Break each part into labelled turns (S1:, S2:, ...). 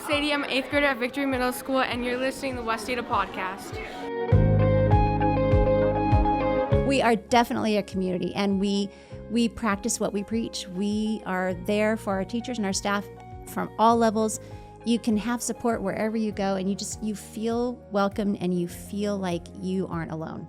S1: I'm Sadie. I'm 8th grader at Victory Middle School, and you're listening to the West Ada Podcast.
S2: We are definitely a community, and we practice what we preach. We are there for our teachers and our staff from all levels. You can have support wherever you go, and you feel welcome, and you feel like you aren't alone.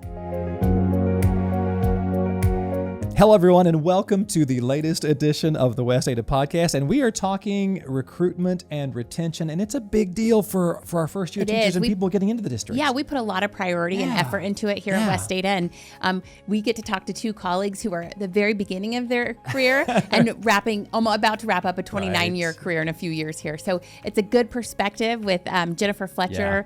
S3: Hello, everyone, and welcome to the latest edition of the West Ada Podcast. And we are talking recruitment and retention, and it's a big deal for our first-year teachers and people getting into the district.
S4: Yeah, we put a lot of priority and effort into it here at West Ada, and we get to talk to two colleagues who are at the very beginning of their career and about to wrap up a 29-year career in a few years here. So it's a good perspective with Jennifer Fletcher,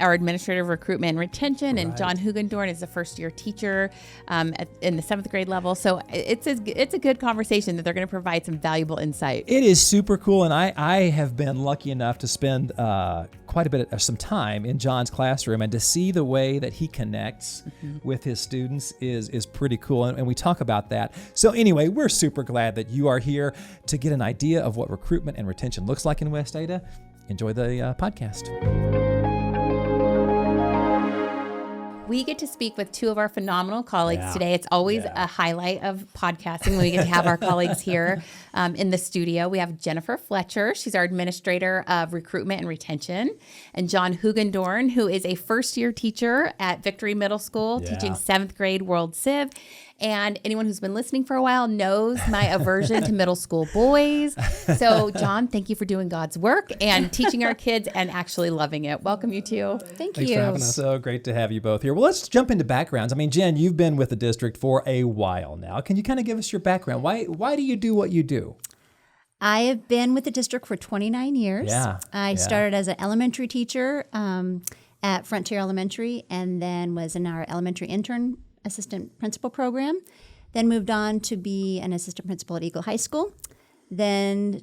S4: our administrator of recruitment and retention, and John Hugendorn is a first-year teacher in the 7th grade level. So it's a good conversation that they're going to provide some valuable insight.
S3: It is super cool, and I have been lucky enough to spend quite a bit of some time in John's classroom, and to see the way that he connects with his students is pretty cool, and we talk about that. So anyway, we're super glad that you are here to get an idea of what recruitment and retention looks like in West Ada. Enjoy the podcast.
S4: We get to speak with two of our phenomenal colleagues today. It's always a highlight of podcasting when we get to have our colleagues here in the studio. We have Jennifer Fletcher. She's our administrator of recruitment and retention. And John Hugendorn, who is a first-year teacher at Victory Middle School, teaching 7th grade World Civ. And anyone who's been listening for a while knows my aversion to middle school boys. So, John, thank you for doing God's work and teaching our kids and actually loving it. Welcome, you two.
S2: Thanks
S3: for having us. So great to have you both here. Well, let's jump into backgrounds. I mean, Jen, you've been with the district for a while now. Can you kind of give us your background? Why do you do what you do?
S2: I have been with the district for 29 years. I started as an elementary teacher at Frontier Elementary, and then was in our elementary intern assistant principal program, then moved on to be an assistant principal at Eagle High School, then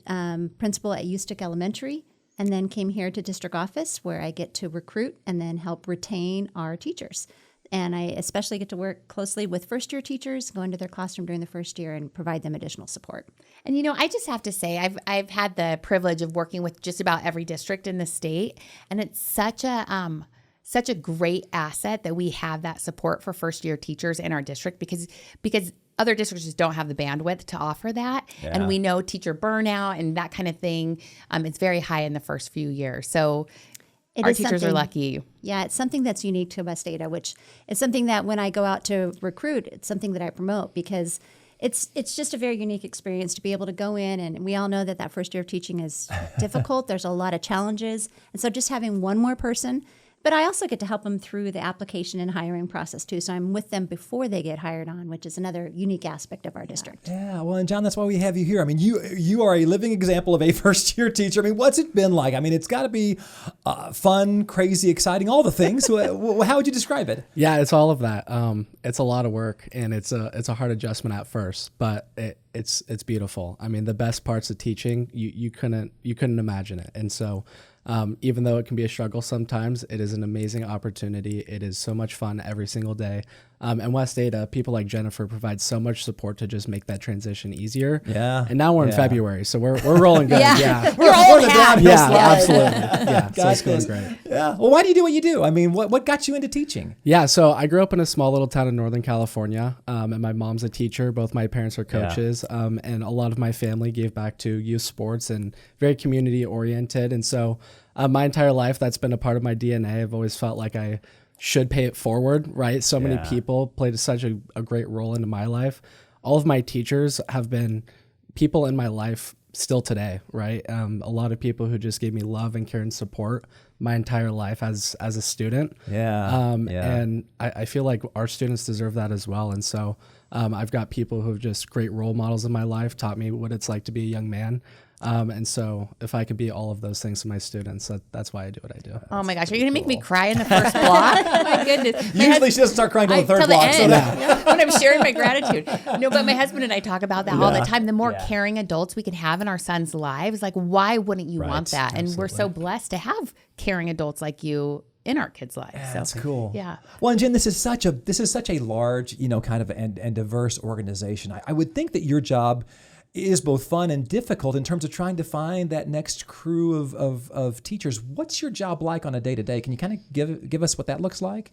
S2: principal at Eustick Elementary, and then came here to district office where I get to recruit and then help retain our teachers. And I especially get to work closely with first-year teachers, go into their classroom during the first year and provide them additional support.
S4: And, I just have to say, I've had the privilege of working with just about every district in the state, and it's such a great asset that we have that support for first-year teachers in our district because other districts just don't have the bandwidth to offer that. Yeah. And we know teacher burnout and that kind of thing, it's very high in the first few years. So our teachers are lucky.
S2: Yeah, it's something that's unique to West Ada, which is something that when I go out to recruit, it's something that I promote because it's just a very unique experience to be able to go in, and we all know that first year of teaching is difficult. There's a lot of challenges. And so just having one more person. But I also get to help them through the application and hiring process, too. So I'm with them before they get hired on, which is another unique aspect of our district.
S3: Yeah, well, and John, that's why we have you here. I mean, you are a living example of a first-year teacher. I mean, what's it been like? I mean, it's got to be fun, crazy, exciting, all the things. How would you describe it?
S5: Yeah, it's all of that. It's a lot of work, and it's a hard adjustment at first, but it's beautiful. I mean, the best parts of teaching, you couldn't imagine it. And so even though it can be a struggle sometimes, it is an amazing opportunity. It is so much fun every single day. And West Ada, people like Jennifer provide so much support to just make that transition easier.
S3: Yeah.
S5: And now we're in February, so we're rolling good.
S4: Yeah.
S5: We're
S4: all happy.
S5: Yeah, absolutely. Yeah, so it's going great.
S3: Yeah. Well, why do you do what you do? I mean, what got you into teaching?
S5: Yeah, so I grew up in a small little town in Northern California, and my mom's a teacher. Both my parents are coaches, and a lot of my family gave back to youth sports and very community oriented. And so my entire life, that's been a part of my DNA. I've always felt like I should pay it forward, right? So many people played such a great role into my life. All of my teachers have been people in my life still today, right? A lot of people who just gave me love and care and support my entire life as a student. And I feel like our students deserve that as well. And so I've got people who have just great role models in my life, taught me what it's like to be a young man. And so if I could be all of those things to my students, that's why I do what I do.
S4: Oh my gosh, are you going to make me cry in the first block? Oh my goodness.
S3: Usually she doesn't start crying till the third block.
S4: When I'm sharing my gratitude. No, but my husband and I talk about that all the time. The more caring adults we can have in our sons' lives, like why wouldn't you want that? And we're so blessed to have caring adults like you in our kids' lives.
S3: Yeah, that's cool.
S4: Yeah.
S3: Well, and Jen, this is such a large, kind of and diverse organization. I would think that your job is both fun and difficult in terms of trying to find that next crew of teachers. What's your job like on a day-to-day? Can you kind of give us what that looks like?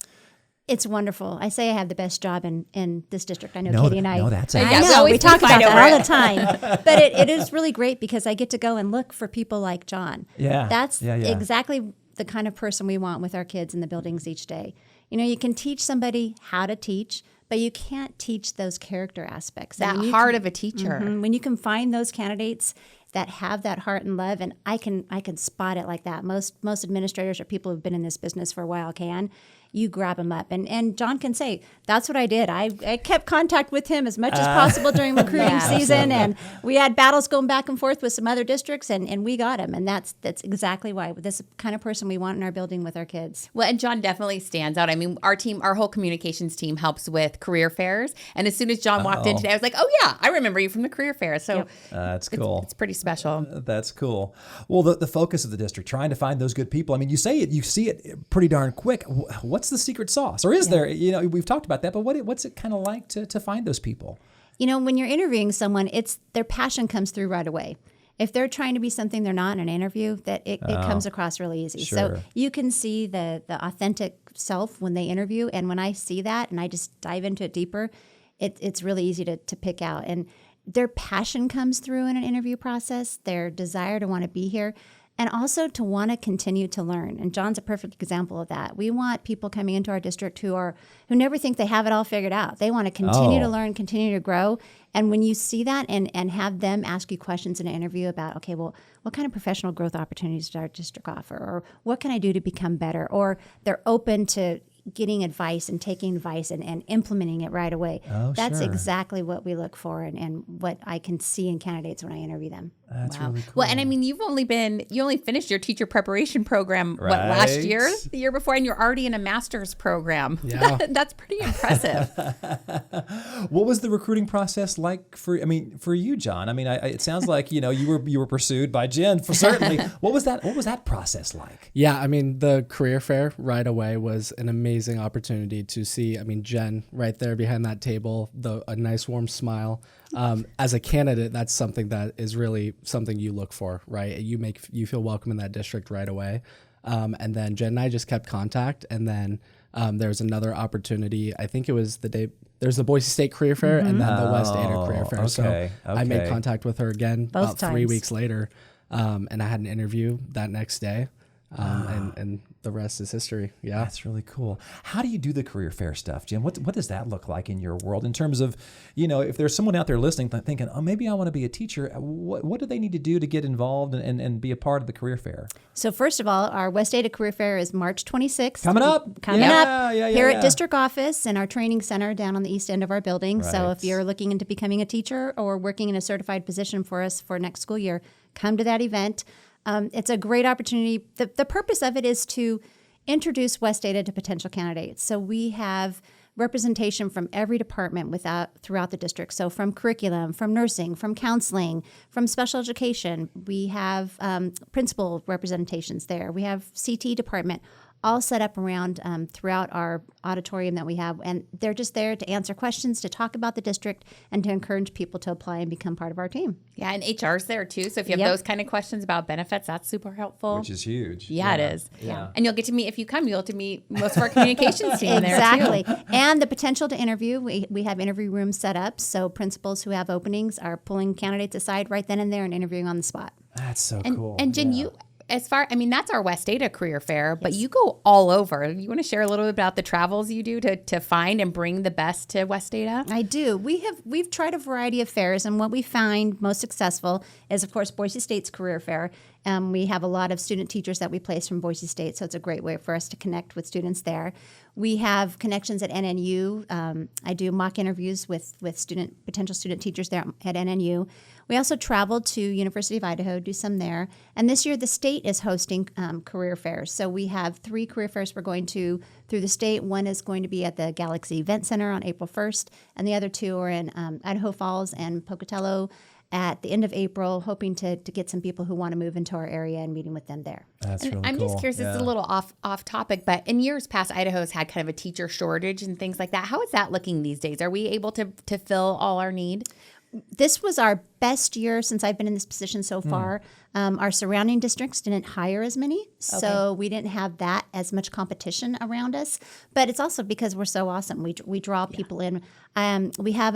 S2: It's wonderful. I say I have the best job in this district. I know
S3: No,
S2: Katie and I.
S3: no, that's
S2: I
S3: accurate.
S2: know, we talk about
S4: fight
S2: that all
S4: over
S2: the time. But it is really great because I get to go and look for people like John.
S3: Yeah.
S2: That's
S3: Yeah.
S2: exactly the kind of person we want with our kids in the buildings each day. You know, you can teach somebody how to teach, but you can't teach those character aspects.
S4: That
S2: And when you
S4: heart of a teacher.
S2: when you can find those candidates that have that heart and love, and I can spot it like that. Most administrators or people who've been in this business for a while can. You grab them up. And John can say, that's what I did. I kept contact with him as much as possible during recruiting season. And we had battles going back and forth with some other districts, and we got him. And that's exactly why. This is the kind of person we want in our building with our kids.
S4: Well, and John definitely stands out. I mean, our whole communications team helps with career fairs. And as soon as John walked in today, I was like, oh, yeah, I remember you from the career fair. So
S3: That's cool.
S4: It's pretty special.
S3: That's cool. Well, the focus of the district, trying to find those good people. I mean, you see it pretty darn quick. What's the secret sauce? Or is there, we've talked about that, but what's it kind of like to find those people?
S2: You know, when you're interviewing someone, their passion comes through right away. If they're trying to be something they're not in an interview, that it comes across really easy.
S3: Sure.
S2: So you can see the authentic self when they interview. And when I see that and I just dive into it deeper, it's really easy to pick out. And their passion comes through in an interview process, their desire to want to be here, and also to want to continue to learn. And John's a perfect example of that. We want people coming into our district who never think they have it all figured out. They want to continue to learn, continue to grow. And when you see that and have them ask you questions in an interview about, okay, well, what kind of professional growth opportunities does our district offer? Or what can I do to become better? Or they're open to getting advice and taking advice and implementing it right away. That's exactly what we look for and what I can see in candidates when I interview them.
S3: That's really cool.
S4: Well, and I mean, you only finished your teacher preparation program, last year, the year before, and you're already in a master's program.
S5: Yeah.
S4: That's pretty impressive.
S3: What was the recruiting process like for you, John? I mean, it sounds like, you were pursued by Jen for certainly. What was that process like?
S5: Yeah, I mean, the career fair right away was an amazing opportunity to see, Jen right there behind that table, a nice warm smile. As a candidate, that's something that is really something you look for, right? You feel welcome in that district right away. And then Jen and I just kept contact. And then there's another opportunity. I think it was the day there's the Boise State Career Fair and then the West Ada Career Fair.
S3: Okay,
S5: So I made contact with her again
S2: Both
S5: about 3
S2: times.
S5: weeks later. And I had an interview that next day. And the rest is history. Yeah.
S3: That's really cool. How do you do the career fair stuff, Jim? What does that look like in your world in terms of, if there's someone out there listening thinking, oh, maybe I want to be a teacher, what do they need to do to get involved and be a part of the career fair?
S2: So first of all, our West Ada Career Fair is March 26th.
S3: Coming up
S2: Here at District Office and our training center down on the east end of our building. So
S3: Right.
S2: if you're looking into becoming a teacher or working in a certified position for us for next school year, come to that event. It's a great opportunity. The purpose of it is to introduce West Ada to potential candidates. So we have representation from every department throughout the district. So from curriculum, from nursing, from counseling, from special education. We have principal representations there. We have CT department, all set up around throughout our auditorium that we have. And they're just there to answer questions, to talk about the district, and to encourage people to apply and become part of our team.
S4: Yeah, and HR's there too. So if you have those kind of questions about benefits, that's super helpful.
S3: Which is huge.
S4: Yeah, it is.
S3: Yeah.
S4: And you'll get to meet, if you come, you'll get to meet most of our communications team there
S2: Exactly.
S4: too.
S2: And the potential to interview. We have interview rooms set up. So principals who have openings are pulling candidates aside right then and there and interviewing on the spot.
S3: That's so cool.
S4: And Jen, that's our West Ada Career Fair, but you go all over. You want to share a little bit about the travels you do to find and bring the best to West Ada?
S2: I do. We've tried a variety of fairs, and what we find most successful is, of course, Boise State's Career Fair. We have a lot of student teachers that we place from Boise State, so it's a great way for us to connect with students there. We have connections at NNU. I do mock interviews with potential student teachers there at NNU. We also travel to University of Idaho, do some there. And this year, the state is hosting career fairs. So we have 3 career fairs we're going to through the state. One is going to be at the Galaxy Event Center on April 1st, and the other 2 are in Idaho Falls and Pocatello at the end of April, hoping to get some people who want to move into our area and meeting with them there.
S3: That's really
S4: I'm
S3: cool.
S4: just curious, it's a little off topic, but in years past, Idaho's had kind of a teacher shortage and things like that. How is that looking these days? Are we able to fill all our need?
S2: This was our best year since I've been in this position so far. Our surrounding districts didn't hire as many, so we didn't have that as much competition around us. But it's also because we're so awesome. We draw people in. We have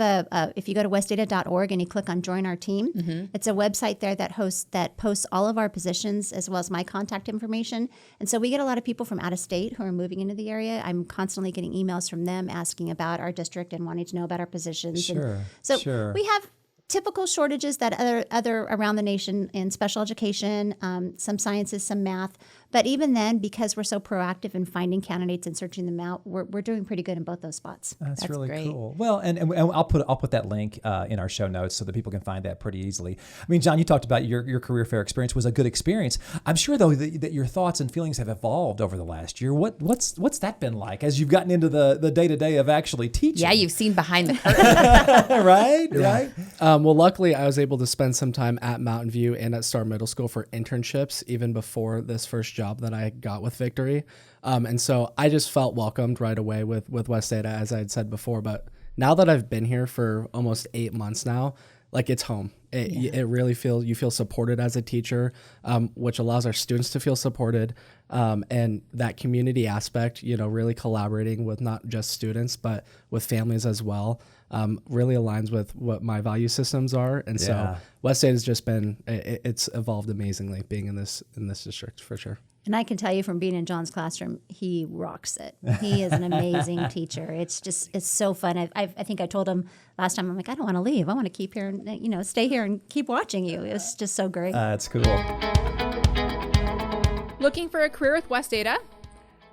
S2: if you go to westdata.org and you click on Join Our Team, it's a website there that posts all of our positions as well as my contact information. And so we get a lot of people from out of state who are moving into the area. I'm constantly getting emails from them asking about our district and wanting to know about our positions.
S3: Sure.
S2: We have typical shortages that other around the nation in special education, some sciences, some math. But even then, because we're so proactive in finding candidates and searching them out, we're doing pretty good in both those spots.
S3: That's really
S4: great.
S3: cool. Well, and I'll put that link in our show notes so that people can find that pretty easily. I mean, John, you talked about your career fair experience was a good experience. I'm sure though that your thoughts and feelings have evolved over the last year. What's that been like as you've gotten into the day-to-day of actually teaching?
S4: Yeah, you've seen behind the curtain.
S3: right.
S5: Well, luckily, I was able to spend some time at Mountain View and at Star Middle School for internships, even before this first job that I got with Victory. And so I just felt welcomed right away with West Data, as I had said before. But now that I've been here for almost 8 months now, like it's home. It really you feel supported as a teacher, which allows our students to feel supported. And that community aspect, really collaborating with not just students, but with families as well, really aligns with what my value systems are. And so West State has just been, it's evolved amazingly being in this district for sure.
S2: And I can tell you from being in John's classroom, he rocks it. He is an amazing teacher. It's so fun. I think I told him last time, I'm like, I don't want to leave. I want to keep here and, stay here and keep watching you. It's just so great.
S3: That's cool.
S1: Looking for a career with West Data?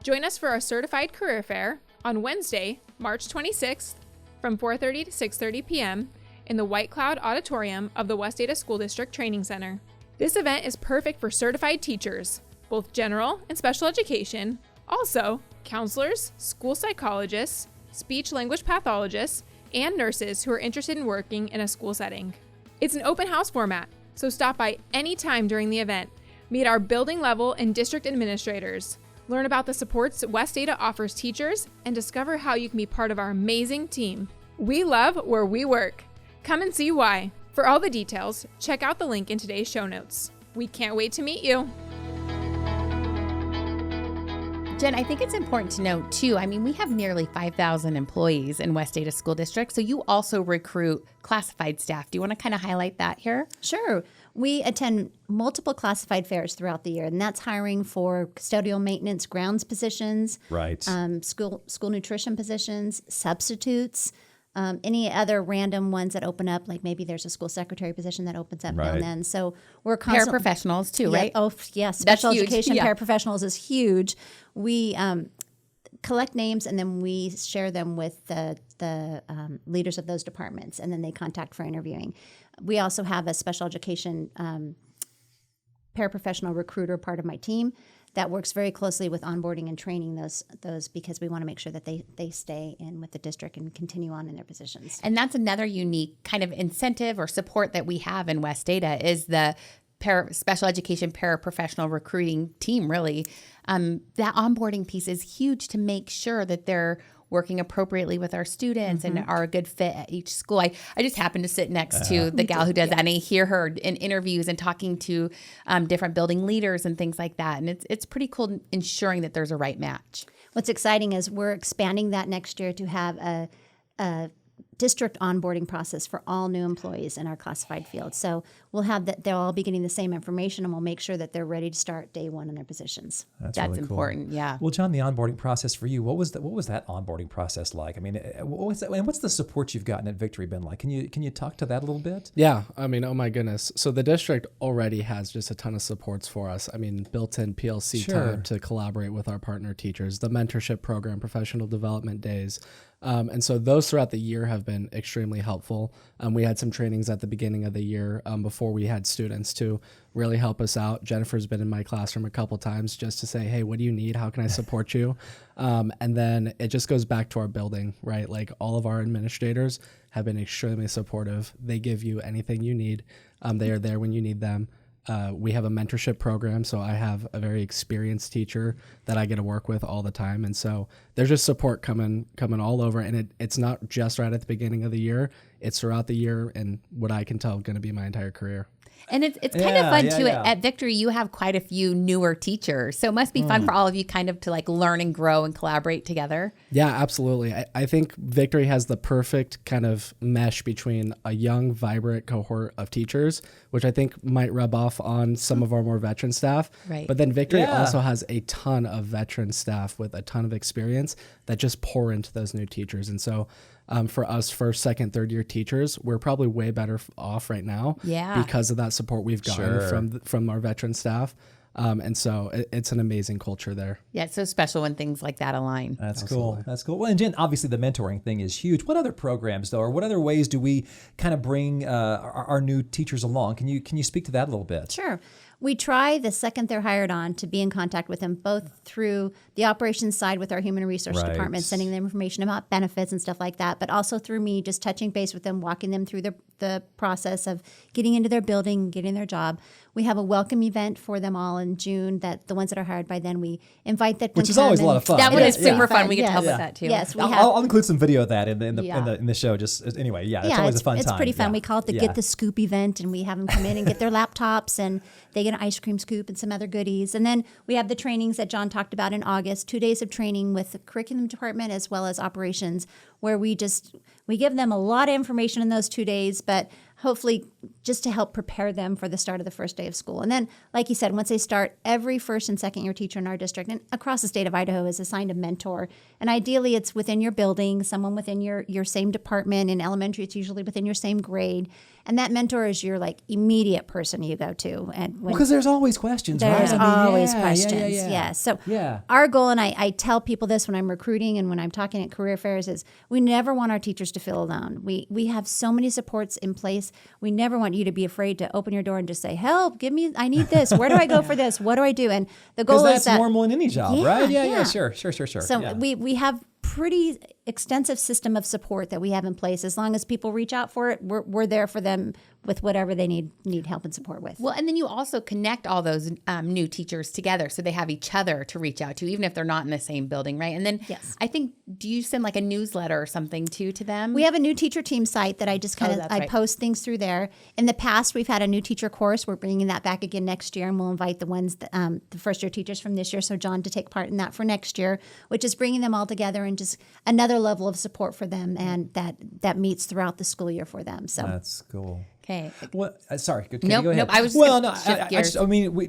S1: Join us for our certified career fair on Wednesday, March 26th from 4:30 to 6:30 p.m. in the White Cloud Auditorium of the West Data School District Training Center. This event is perfect for certified teachers, both general and special education, also counselors, school psychologists, speech language pathologists, and nurses who are interested in working in a school setting. It's an open house format, so stop by anytime during the event. Meet our building level and district administrators. Learn about the supports West Data offers teachers and discover how you can be part of our amazing team. We love where we work. Come and see why. For all the details, check out the link in today's show notes. We can't wait to meet you.
S4: Jen, I think it's important to note too, we have nearly 5,000 employees in West Data School District, so you also recruit classified staff. Do you want to kind of highlight that here?
S2: Sure. We attend multiple classified fairs throughout the year, and that's hiring for custodial maintenance grounds positions,
S3: right?
S2: School nutrition positions, substitutes, any other random ones that open up, like maybe there's a school secretary position that opens up now and then. So we're constantly
S4: paraprofessionals too, right?
S2: Oh, yeah. Special education
S4: Yeah.
S2: paraprofessionals is huge. We collect names and then we share them with the leaders of those departments, and then they contact for interviewing. We also have a special education paraprofessional recruiter part of my team that works very closely with onboarding and training those because we want to make sure that they stay in with the district and continue on in their positions.
S4: And that's another unique kind of incentive or support that we have in West Data is the special education paraprofessional recruiting team, really. That onboarding piece is huge to make sure that they're working appropriately with our students and are a good fit at each school. I just happen to sit next to the gal who does that, and I hear her in interviews and talking to different building leaders and things like that. And it's pretty cool ensuring that there's a right match.
S2: What's exciting is we're expanding that next year to have a district onboarding process for all new employees in our classified field. So we'll have that; they'll all be getting the same information, and we'll make sure that they're ready to start day one in their positions.
S3: That's
S4: really
S3: cool.
S4: important. Yeah.
S3: Well, John, the onboarding process for you, what was that onboarding process like? What's the support you've gotten at Victory been like? Can you talk to that a little bit?
S5: Yeah, oh my goodness. So the district already has just a ton of supports for us. Built-in PLC time to collaborate with our partner teachers, the mentorship program, professional development days. And so those throughout the year have been extremely helpful. We had some trainings at the beginning of the year before we had students to really help us out. Jennifer's been in my classroom a couple times just to say, hey, what do you need? How can I support you? And then it just goes back to our building, right? Like all of our administrators have been extremely supportive. They give you anything you need. They are there when you need them. We have a mentorship program, so I have a very experienced teacher that I get to work with all the time, and so there's just support coming all over, and it's not just right at the beginning of the year. it's throughout the year and what I can tell going to be my entire career.
S4: And it's kind of fun too. At Victory, you have quite a few newer teachers. So it must be fun for all of you kind of to like learn and grow and collaborate together.
S5: Yeah, absolutely. I think Victory has the perfect kind of mesh between a young, vibrant cohort of teachers, which I think might rub off on some of our more veteran staff.
S4: Right.
S5: But then Victory also has a ton of veteran staff with a ton of experience that just pour into those new teachers. And so for us first, second, third year teachers, we're probably way better off right now because of that support we've gotten from our veteran staff. And so it's an amazing culture there.
S4: Yeah, it's so special when things like that align.
S3: That's cool. That's cool. Well, and Jen, obviously the mentoring thing is huge. What other programs, though, or what other ways do we kind of bring our new teachers along? Can you speak to that a little bit?
S2: Sure. We try the second they're hired on to be in contact with them, both through the operations side with our human resource department, sending them information about benefits and stuff like that, but also through me just touching base with them, walking them through the process of getting into their building, getting their job. We have a welcome event for them all in June that the ones that are hired by then, we invite them.
S3: Which is always a lot of fun.
S4: That one is super fun. We get to help with that too.
S2: Yes,
S3: I'll include some video of that in the show. Just anyway, it's always a fun time.
S2: It's pretty fun.
S3: Yeah.
S2: We call it the Get the Scoop event, and we have them come in and get their laptops, and they get an ice cream scoop and some other goodies. And then we have the trainings that John talked about in August, 2 days of training with the curriculum department as well as operations, where we give them a lot of information in those 2 days, but hopefully just to help prepare them for the start of the first day of school. And then, like you said, once they start, every first and second year teacher in our district and across the state of Idaho is assigned a mentor. And ideally, it's within your building, someone within your same department. In elementary, it's usually within your same grade. And that mentor is your like immediate person you go to. And
S3: because there's always questions,
S2: there's
S3: right?
S2: always questions. Yeah. So our goal, and I tell people this when I'm recruiting and when I'm talking at career fairs, is we never want our teachers to feel alone. We have so many supports in place. We never want you to be afraid to open your door and just say, help, I need this. Where do I go for this? What do I do? And the goal is
S3: that's normal in any job, right? Yeah, sure.
S2: So we have pretty extensive system of support that we have in place. As long as people reach out for it, we're there for them with whatever they need help and support with.
S4: Well, and then you also connect all those new teachers together so they have each other to reach out to, even if they're not in the same building, right? And then I think, do you send like a newsletter or something too to them?
S2: We have a new teacher team site that I just post things through there. In the past, we've had a new teacher course. We're bringing that back again next year, and we'll invite the ones, the first year teachers from this year, so John to take part in that for next year, which is bringing them all together and just another level of support for them, and that meets throughout the school year for them. So
S3: that's cool.
S4: Okay.
S3: What? Sorry.
S4: Nope. I was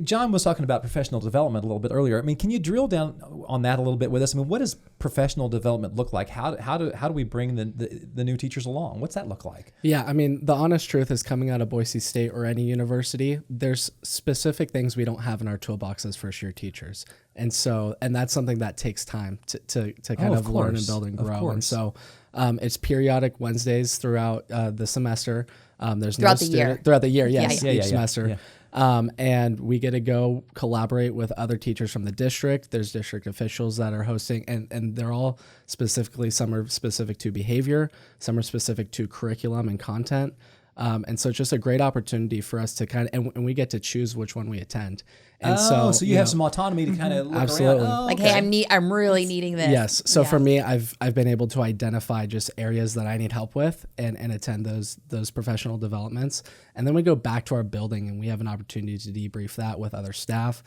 S3: John was talking about professional development a little bit earlier. I mean, can you drill down on that a little bit with us? I mean, what does professional development look like? How do we bring the new teachers along? What's that look like?
S5: Yeah, I mean, the honest truth is, coming out of Boise State or any university, there's specific things we don't have in our toolbox as first year teachers. And that's something that takes time to kind of learn and build and grow. And so it's periodic Wednesdays throughout the semester. There's throughout the year, yes, each semester. Yeah. And we get to go collaborate with other teachers from the district. There's district officials that are hosting, and they're all specifically, some are specific to behavior, some are specific to curriculum and content. And so it's just a great opportunity for us to kind of, and we get to choose which one we attend. And
S3: so you have some autonomy to kind of look
S5: absolutely
S3: around.
S4: Like, hey, I'm really needing this.
S5: Yes. So for me, I've been able to identify just areas that I need help with and attend those professional developments. And then we go back to our building and we have an opportunity to debrief that with other staff,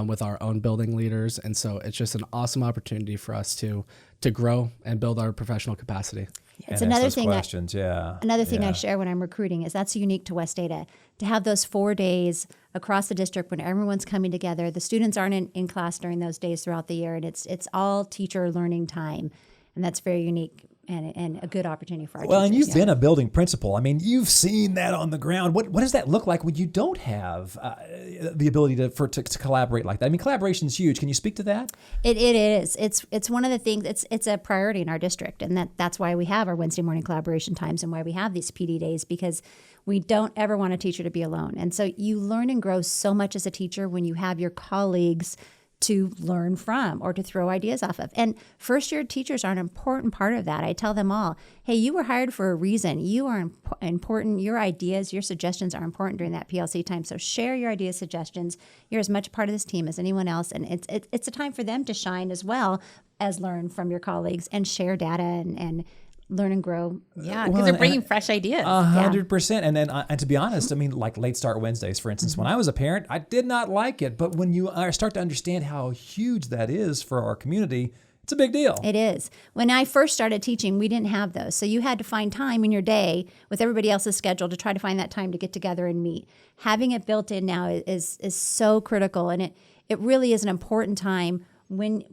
S5: with our own building leaders. And so it's just an awesome opportunity for us to grow and build our professional capacity.
S2: It's another thing.
S3: Another
S2: thing I share when I'm recruiting is that's unique to West Ada, to have those 4 days across the district when everyone's coming together. The students aren't in class during those days throughout the year, and it's all teacher learning time, and that's very unique and a good opportunity for our teachers.
S3: Well, and you've been a building principal. I mean, you've seen that on the ground. What does that look like when you don't have the ability to collaborate like that? I mean, collaboration is huge. Can you speak to that?
S2: It is. It's one of the things. It's a priority in our district, and that's why we have our Wednesday morning collaboration times and why we have these PD days, because we don't ever want a teacher to be alone. And so you learn and grow so much as a teacher when you have your colleagues to learn from or to throw ideas off of. And first year teachers are an important part of that. I tell them all, hey, you were hired for a reason. You are important. Your ideas, your suggestions are important during that PLC time. So share your ideas, suggestions. You're as much part of this team as anyone else. And it's a time for them to shine as well as learn from your colleagues and share data and learn and grow.
S4: Yeah, because they're bringing fresh ideas.
S3: 100%. And then, and to be honest, I mean, like late start Wednesdays, for instance, when I was a parent, I did not like it. But when you start to understand how huge that is for our community, it's a big deal.
S2: It is. When I first started teaching, we didn't have those. So you had to find time in your day with everybody else's schedule to try to find that time to get together and meet. Having it built in now is so critical. And it really is an important time when,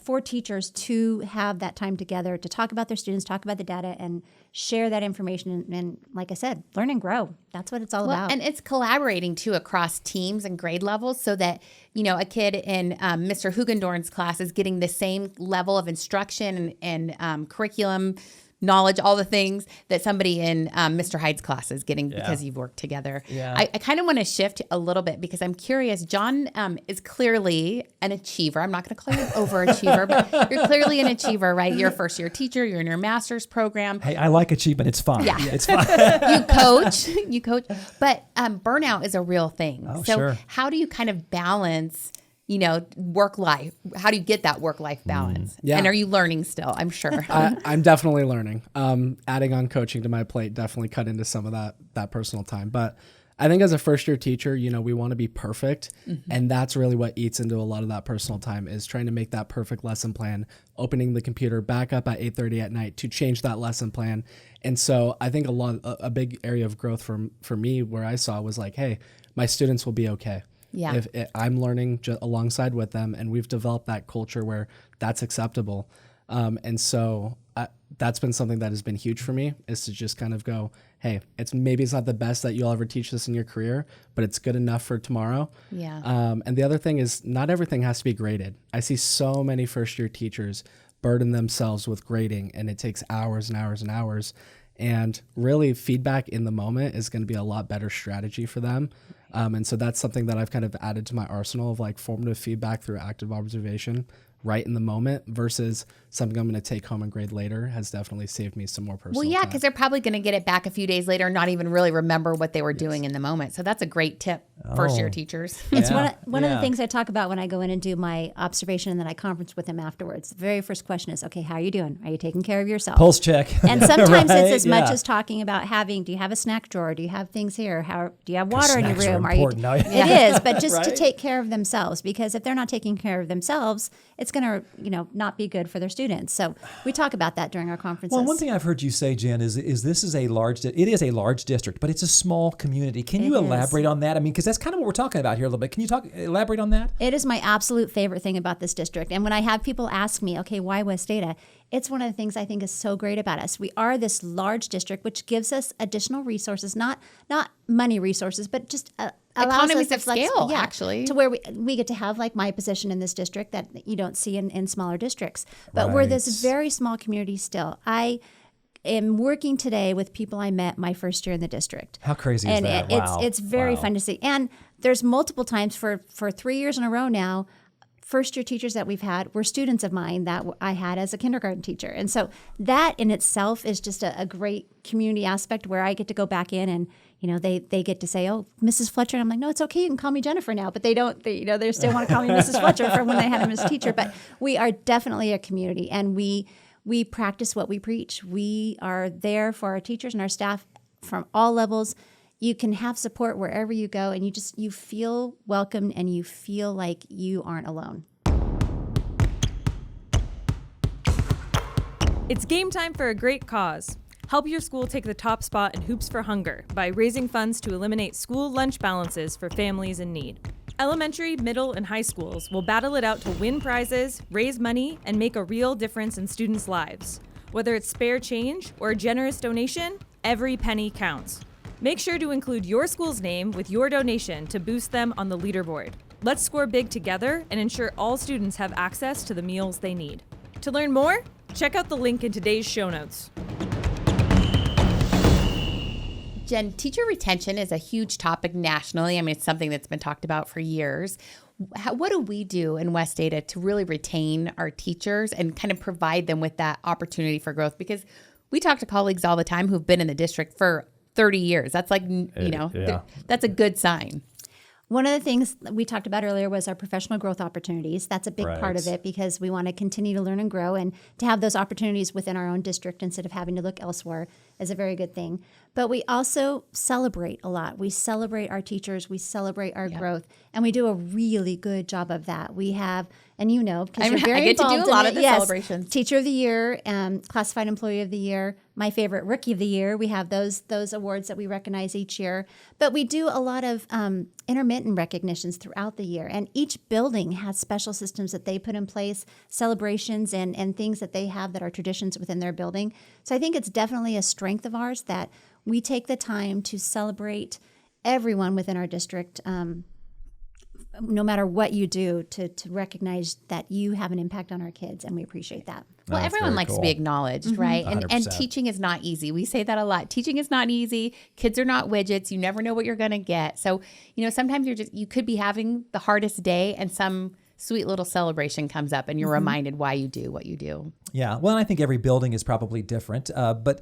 S2: for teachers to have that time together to talk about their students, talk about the data, and share that information. And like I said, learn and grow. That's what it's all about.
S4: And it's collaborating too across teams and grade levels so that, a kid in Mr. Hugendorn's class is getting the same level of instruction and curriculum knowledge, all the things that somebody in Mr. Hyde's class is getting because you've worked together. Yeah. I kind of want to shift a little bit because I'm curious. John is clearly an achiever. I'm not going to call you an overachiever, but you're clearly an achiever, right? You're a first-year teacher. You're in your master's program.
S3: Hey, I like achievement. It's fun.
S4: Yeah.
S3: It's fun.
S4: You coach. But burnout is a real thing.
S3: Oh,
S4: so
S3: sure.
S4: how do you kind of balance work life? How do you get that work-life balance?
S5: Yeah.
S4: And are you learning still? I'm sure.
S5: I'm definitely learning. Adding on coaching to my plate definitely cut into some of that personal time. But I think as a first-year teacher, we want to be perfect. Mm-hmm. And that's really what eats into a lot of that personal time is trying to make that perfect lesson plan, opening the computer back up at 8:30 at night to change that lesson plan. And so I think a big area of growth for me where I saw was like, hey, my students will be okay.
S4: Yeah.
S5: If I'm learning alongside with them, and we've developed that culture where that's acceptable. And so that's been something that has been huge for me, is to just kind of go, hey, it's not the best that you'll ever teach this in your career, but it's good enough for tomorrow.
S4: Yeah.
S5: And the other thing is not everything has to be graded. I see so many first-year teachers burden themselves with grading, and it takes hours and hours and hours. And really, feedback in the moment is going to be a lot better strategy for them. And so that's something that I've kind of added to my arsenal of like formative feedback through active observation right in the moment versus something I'm going to take home and grade later has definitely saved me some more personal time.
S4: Because they're probably going to get it back a few days later and not even really remember what they were doing in the moment. So that's a great tip, first-year teachers.
S2: It's one of the things I talk about when I go in and do my observation and then I conference with them afterwards. The very first question is, okay, how are you doing? Are you taking care of yourself?
S3: Pulse check.
S2: And sometimes it's as much as talking about do you have a snack drawer? Do you have things here? Do you have water in your room? It is, but just to take care of themselves, because if they're not taking care of themselves, it's going to, not be good for their students. So we talk about that during our conferences.
S3: Well, one thing I've heard you say, Jen, is this is it is a large district, but it's a small community. Can you elaborate on that? I mean, because that's kind of what we're talking about here a little bit. Can you elaborate on that?
S2: It is my absolute favorite thing about this district. And when I have people ask me, okay, why West Ada? It's one of the things I think is so great about us. We are this large district, which gives us additional resources, not money resources, but just
S4: economies of scale, actually.
S2: To where we get to have like my position in this district that you don't see in smaller districts. But we're this very small community still. I am working today with people I met my first year in the district.
S3: How crazy is that?
S2: Wow. It's very fun to see. And there's multiple times for 3 years in a row now, first-year teachers that we've had were students of mine that I had as a kindergarten teacher. And so that in itself is just a great community aspect where I get to go back in and, they get to say, oh, Mrs. Fletcher. And I'm like, no, it's okay. You can call me Jennifer now. But they don't, they still want to call me Mrs. Fletcher from when they had him as teacher. But we are definitely a community, and we practice what we preach. We are there for our teachers and our staff from all levels. You can have support wherever you go, and you feel welcomed and you feel like you aren't alone.
S6: It's game time for a great cause. Help your school take the top spot in Hoops for Hunger by raising funds to eliminate school lunch balances for families in need. Elementary, middle, and high schools will battle it out to win prizes, raise money, and make a real difference in students' lives. Whether it's spare change or a generous donation, every penny counts. Make sure to include your school's name with your donation to boost them on the leaderboard. Let's score big together and ensure all students have access to the meals they need. To learn more, check out the link in today's show notes.
S4: Jen, teacher retention is a huge topic nationally. I mean, it's something that's been talked about for years. What do we do in West Ada to really retain our teachers and kind of provide them with that opportunity for growth? Because we talk to colleagues all the time who've been in the district for 30 years. That's like, that's a good sign.
S2: One of the things that we talked about earlier was our professional growth opportunities. That's a big part of it because we want to continue to learn and grow, and to have those opportunities within our own district instead of having to look elsewhere is a very good thing. But we also celebrate a lot. We celebrate our teachers. We celebrate our growth, and we do a really good job of that. We have, and you know, because you're very
S4: I get to do a lot of the celebrations.
S2: Teacher of the Year, Classified Employee of the Year, my favorite Rookie of the Year. We have those awards that we recognize each year. But we do a lot of intermittent recognitions throughout the year. And each building has special systems that they put in place, celebrations and things that they have that are traditions within their building. So I think it's definitely a strength of ours that we take the time to celebrate everyone within our district, no matter what you do, to recognize that you have an impact on our kids, and we appreciate that.
S4: Well, everyone likes to be acknowledged, right? And teaching is not easy. We say that a lot. Teaching is not easy. Kids are not widgets. You never know what you're going to get. So, you know, sometimes you could be having the hardest day and some sweet little celebration comes up and you're reminded why you do what you do.
S3: Yeah. Well, I think every building is probably different. But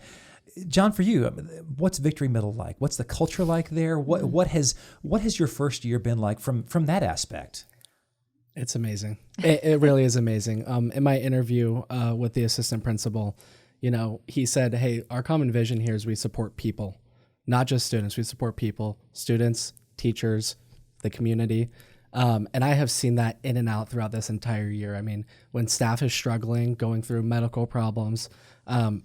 S3: John, for you, what's Victory Middle like? What's the culture like there? What has your first year been like from that aspect?
S5: It's amazing. It really is amazing. In my interview with the assistant principal, you know, he said, hey, our common vision here is we support people, not just students. We support people, students, teachers, the community. And I have seen that in and out throughout this entire year. I mean, when staff is struggling, going through medical problems,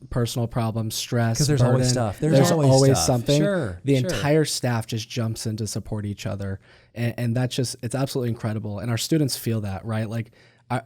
S5: personal problems, stress,
S3: because there's
S5: burden,
S3: always stuff.
S5: There's always
S3: stuff.
S5: something. The
S3: Sure.
S5: entire staff just jumps in to support each other. And that's just, it's absolutely incredible. And our students feel that, right? Like,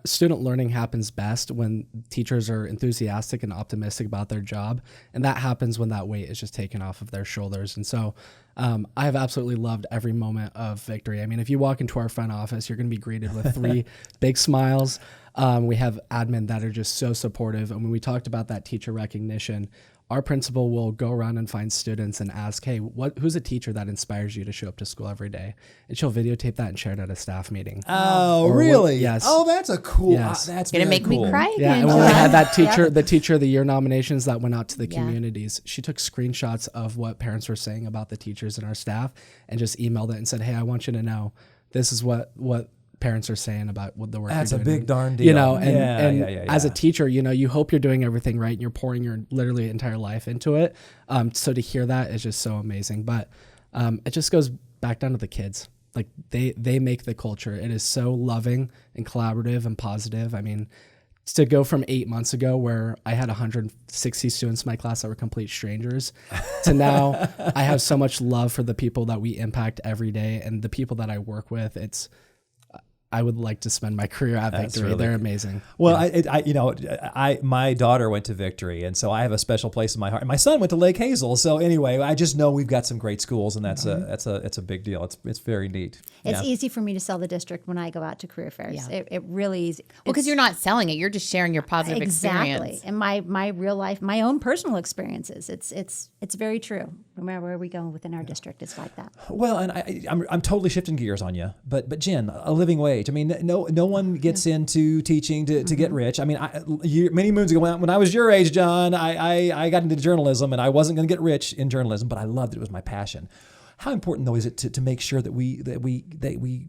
S5: student learning happens best when teachers are enthusiastic and optimistic about their job. And that happens when that weight is just taken off of their shoulders. And so I have absolutely loved every moment of Victory. I mean, if you walk into our front office, you're going to be greeted with 3 big smiles. We have admin that are just so supportive. And when we talked about that teacher recognition, our principal will go around and find students and ask, hey, who's a teacher that inspires you to show up to school every day? And she'll videotape that and share it at a staff meeting.
S3: Oh, really?
S5: Yes.
S3: Oh, that's a cool.
S5: Yes.
S3: That's
S4: Gonna
S3: very
S4: make
S3: cool.
S4: me cry
S5: Yeah,
S4: again.
S5: and when we had that teacher, the Teacher of the Year nominations that went out to the
S4: Yeah.
S5: communities, she took screenshots of what parents were saying about the teachers and our staff and just emailed it and said, hey, I want you to know this is what parents are saying about what the work
S3: That's
S5: you're
S3: a
S5: doing.
S3: big darn deal.
S5: You know,
S3: Yeah.
S5: as a teacher, you know, you hope you're doing everything right and you're pouring your literally entire life into it. So to hear that is just so amazing. But it just goes back down to the kids. Like they make the culture. It is so loving and collaborative and positive. I mean, to go from 8 months ago where I had 160 students in my class that were complete strangers to now I have so much love for the people that we impact every day and the people that I work with. I would like to spend my career at Victory.
S3: really
S5: They're
S3: cool.
S5: amazing.
S3: Well, my daughter went to Victory, and so I have a special place in my heart. My son went to Lake Hazel, so anyway, I just know we've got some great schools, and that's a big deal. It's very neat.
S2: It's easy for me to sell the district when I go out to career fairs.
S4: Yeah.
S2: It really is.
S4: Well, because you're not selling it, you're just sharing your positive experience.
S2: And my real life, my own personal experiences. It's very true. No matter where we go within our district, it's like that.
S3: Well, and I'm totally shifting gears on you, but Jen, a living wage. I mean, no one gets into teaching to get rich. I mean, many moons ago when I was your age, John, I got into journalism, and I wasn't going to get rich in journalism, but I loved it. It was my passion. How important though is it to make sure that we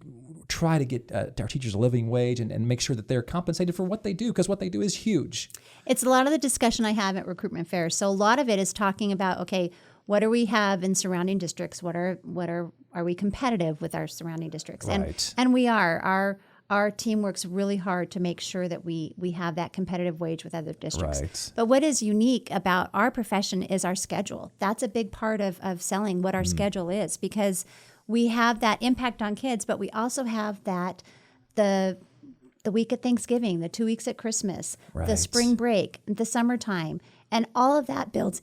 S3: try to get our teachers a living wage and make sure that they're compensated for what they do, because what they do is huge.
S2: It's a lot of the discussion I have at recruitment fairs. So a lot of it is talking about, okay, what do we have in surrounding districts? Are we competitive with our surrounding districts?
S3: Right.
S2: And we are. Our team works really hard to make sure that we have that competitive wage with other districts.
S3: Right.
S2: But what is unique about our profession is our schedule. That's a big part of selling what our schedule is, because we have that impact on kids, but we also have that the week of Thanksgiving, the 2 weeks at Christmas, the
S3: Right.
S2: spring break, the summertime, and all of that builds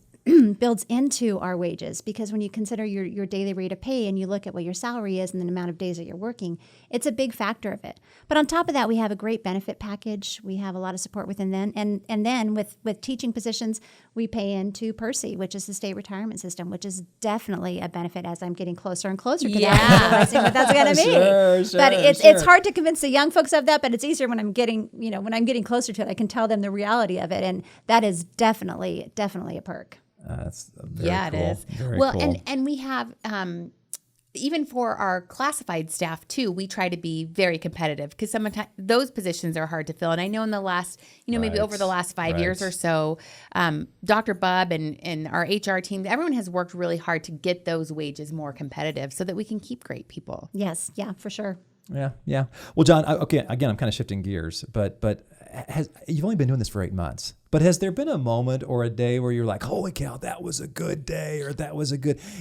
S2: into our wages, because when you consider your daily rate of pay and you look at what your salary is and the amount of days that you're working, it's a big factor of it. But on top of that, we have a great benefit package. We have a lot of support within then. And then with teaching positions, we pay into PERSI, which is the state retirement system, which is definitely a benefit as I'm getting closer and closer to that, realizing what that's going to be. But it's hard to convince the young folks of that, but it's easier when I'm getting closer to it. I can tell them the reality of it, and that is definitely a perk.
S3: That's very cool.
S4: It is.
S3: Very
S4: Well,
S3: cool.
S4: and we have even for our classified staff too, we try to be very competitive because sometimes those positions are hard to fill. And I know in the last, maybe over the last 5 years or so, Dr. Bub and our HR team, everyone has worked really hard to get those wages more competitive so that we can keep great people.
S2: Yes. Yeah, for sure.
S3: Yeah. Well, John, again, I'm kind of shifting gears, but you've only been doing this for 8 months, but has there been a moment or a day where you're like, holy cow, that was a good day, or that was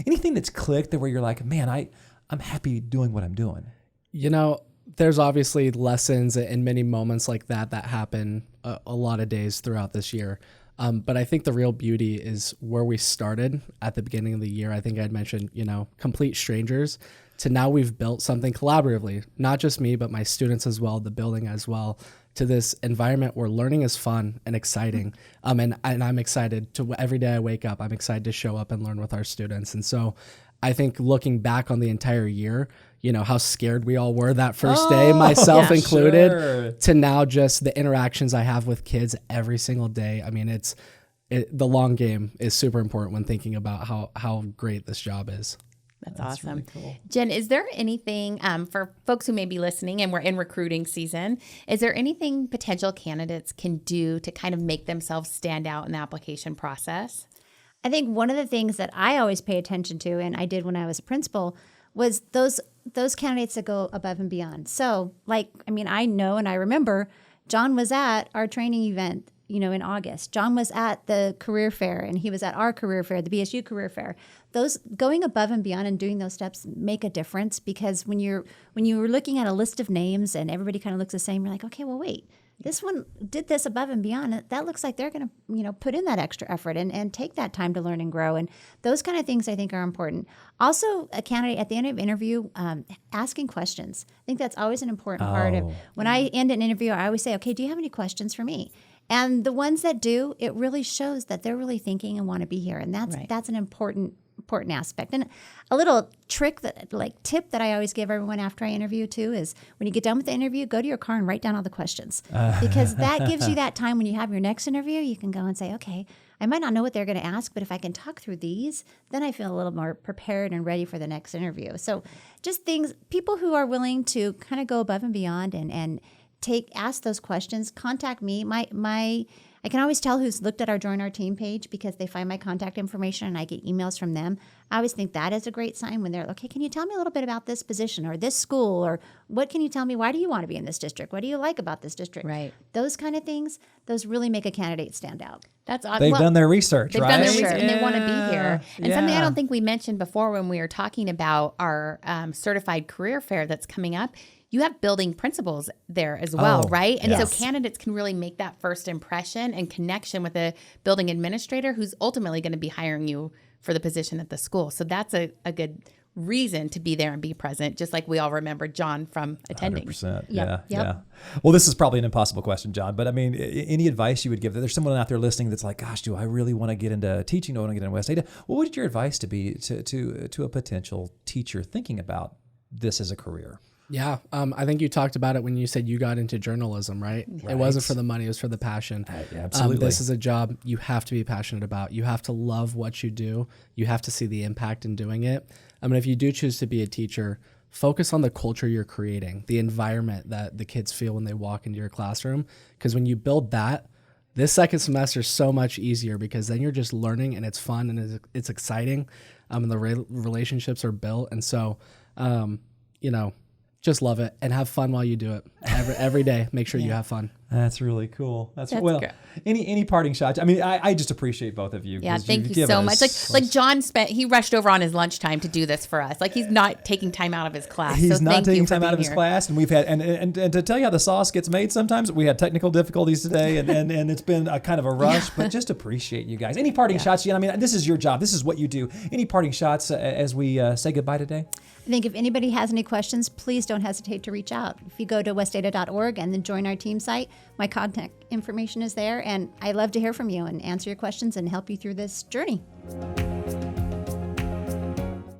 S3: anything that's clicked where you're like, man, I'm happy doing what I'm doing?
S5: There's obviously lessons and many moments like that happen a lot of days throughout this year. But I think the real beauty is where we started at the beginning of the year. I think I'd mentioned, complete strangers, to now we've built something collaboratively, not just me, but my students as well, the building as well, to this environment where learning is fun and exciting. And I'm excited to, every day I wake up, I'm excited to show up and learn with our students. And so I think looking back on the entire year, how scared we all were that first day, myself included, to now just the interactions I have with kids every single day. I mean, the long game is super important when thinking about how great this job is.
S4: That's awesome. Really cool. Jen, is there anything for folks who may be listening and we're in recruiting season, is there anything potential candidates can do to kind of make themselves stand out in the application process?
S2: I think one of the things that I always pay attention to, and I did when I was a principal, was those candidates that go above and beyond. So I know and I remember John was at our training event, in August. John was at the career fair and he was at our career fair, the BSU career fair. Those going above and beyond and doing those steps make a difference, because when you're looking at a list of names and everybody kind of looks the same, you're like, okay, well, wait, this one did this above and beyond. That looks like they're going to, put in that extra effort and take that time to learn and grow. And those kind of things I think are important. Also, a candidate at the end of an interview, asking questions. I think that's always an important part of when I end an interview. I always say, okay, do you have any questions for me? And the ones that do, it really shows that they're really thinking and want to be here. And that's an important aspect. And a little tip that I always give everyone after I interview too is when you get done with the interview, go to your car and write down all the questions, because that gives you that time when you have your next interview, you can go and say, okay, I might not know what they're going to ask, but if I can talk through these, then I feel a little more prepared and ready for the next interview. So just people who are willing to kind of go above and beyond and ask those questions, contact me. I can always tell who's looked at our Join Our Team page because they find my contact information and I get emails from them. I always think that is a great sign when they're like, okay, can you tell me a little bit about this position or this school, or what can you tell me? Why do you want to be in this district? What do you like about this district?
S4: Right.
S2: Those kind of things, those really make a candidate stand out.
S4: That's awesome.
S3: They've done their research,
S4: They've
S3: right?
S4: done their research and they want to be here. And something I don't think we mentioned before when we were talking about our certified career fair that's coming up, you have building principals there as well, right? And so candidates can really make that first impression and connection with a building administrator who's ultimately going to be hiring you for the position at the school. So that's a good reason to be there and be present, just like we all remember John from attending.
S3: 100%.
S2: Yep.
S3: Yeah. Well, this is probably an impossible question, John, but I mean, any advice you would give? There's someone out there listening that's like, gosh, do I really want to get into teaching? Do I want to get into West Ada? What would your advice be to a potential teacher thinking about this as a career?
S5: Yeah. I think you talked about it when you said you got into journalism, right? It wasn't for the money, it was for the passion.
S3: Absolutely.
S5: This is a job you have to be passionate about. You have to love what you do. You have to see the impact in doing it. I mean, if you do choose to be a teacher, focus on the culture you're creating, the environment that the kids feel when they walk into your classroom. Because when you build that, this second semester is so much easier, because then you're just learning and it's fun and it's exciting, and the relationships are built. And so, just love it and have fun while you do it. Every day, make sure you have fun.
S3: That's really cool. That's well. Great. Any parting shots? I mean, I just appreciate both of you.
S4: Yeah, thank you so much. Like John he rushed over on his lunchtime to do this for us. Like he's not taking time out of his class.
S3: He's not taking time out of his class, and we've had and to tell you how the sauce gets made. Sometimes we had technical difficulties today, and it's been a kind of a rush. But just appreciate you guys. Any parting shots? I mean, this is your job. This is what you do. Any parting shots as we say goodbye today?
S2: I think if anybody has any questions, please don't hesitate to reach out. If you go to westada.org and then join our team site, my contact information is there, and I love to hear from you and answer your questions and help you through this journey.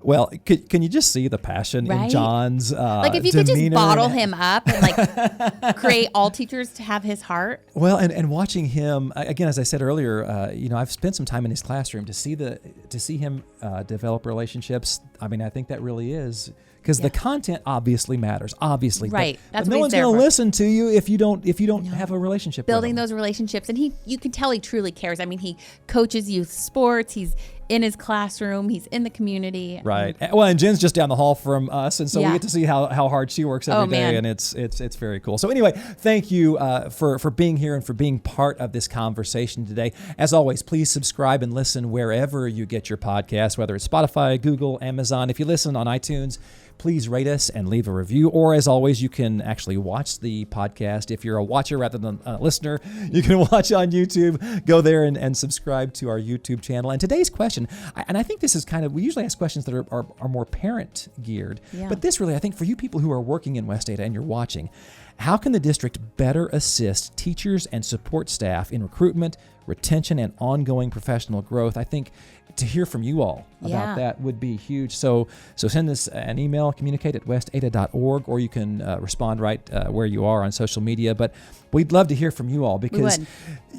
S3: Well, can you just see the passion in John's
S4: like if you could just
S3: demeanor
S4: bottle him up and like create all teachers to have his heart.
S3: Well, and watching him again, as I said earlier, I've spent some time in his classroom to see him develop relationships. I mean, I think that really is. Because the content obviously matters, obviously.
S4: Right.
S3: But no one's going to listen to you if you don't have a relationship
S4: building
S3: with them.
S4: those relationships. And you can tell he truly cares. I mean, he coaches youth sports. He's in his classroom. He's in the community.
S3: Right. Well, and Jen's just down the hall from us, and so we get to see how hard she works every day,
S4: man.
S3: and it's very cool. So anyway, thank you for being here and for being part of this conversation today. As always, please subscribe and listen wherever you get your podcast, whether it's Spotify, Google, Amazon. If you listen on iTunes, please rate us and leave a review. Or as always, you can actually watch the podcast. If you're a watcher rather than a listener, you can watch on YouTube. Go there and subscribe to our YouTube channel. And today's question, and I think this is we usually ask questions that are more parent geared. Yeah. But this really, I think for you people who are working in West Ada and you're watching, how can the district better assist teachers and support staff in recruitment, retention, and ongoing professional growth? I think to hear from you all about that would be huge. So send us an email, communicate@westada.org, or you can respond right where you are on social media. But we'd love to hear from you all because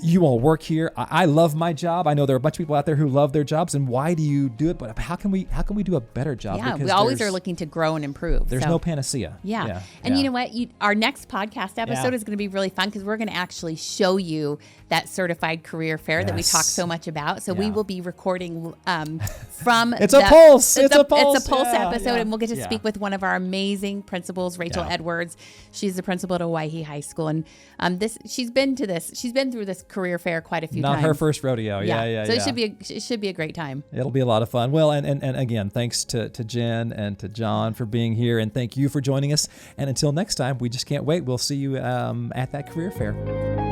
S3: you all work here. I love my job. I know there are a bunch of people out there who love their jobs. And why do you do it? But how can we do a better job?
S4: Yeah,
S3: because
S4: we always are looking to grow and improve.
S3: There's no panacea.
S4: Yeah. And you know what? Our next podcast episode is going to be really fun because we're going to actually show you that certified career fair that we talk so much about. So we will be recording from
S3: It's a pulse.
S4: It's a pulse episode, and we'll get to speak with one of our amazing principals, Rachel Edwards. She's the principal at Owyhee High School, and she's been through this career fair quite a few times.
S3: Not her first rodeo. So
S4: it should be a great time.
S3: It'll be a lot of fun. Well, and again, thanks to Jen and to John for being here, and thank you for joining us. And until next time, we just can't wait. We'll see you at that career fair.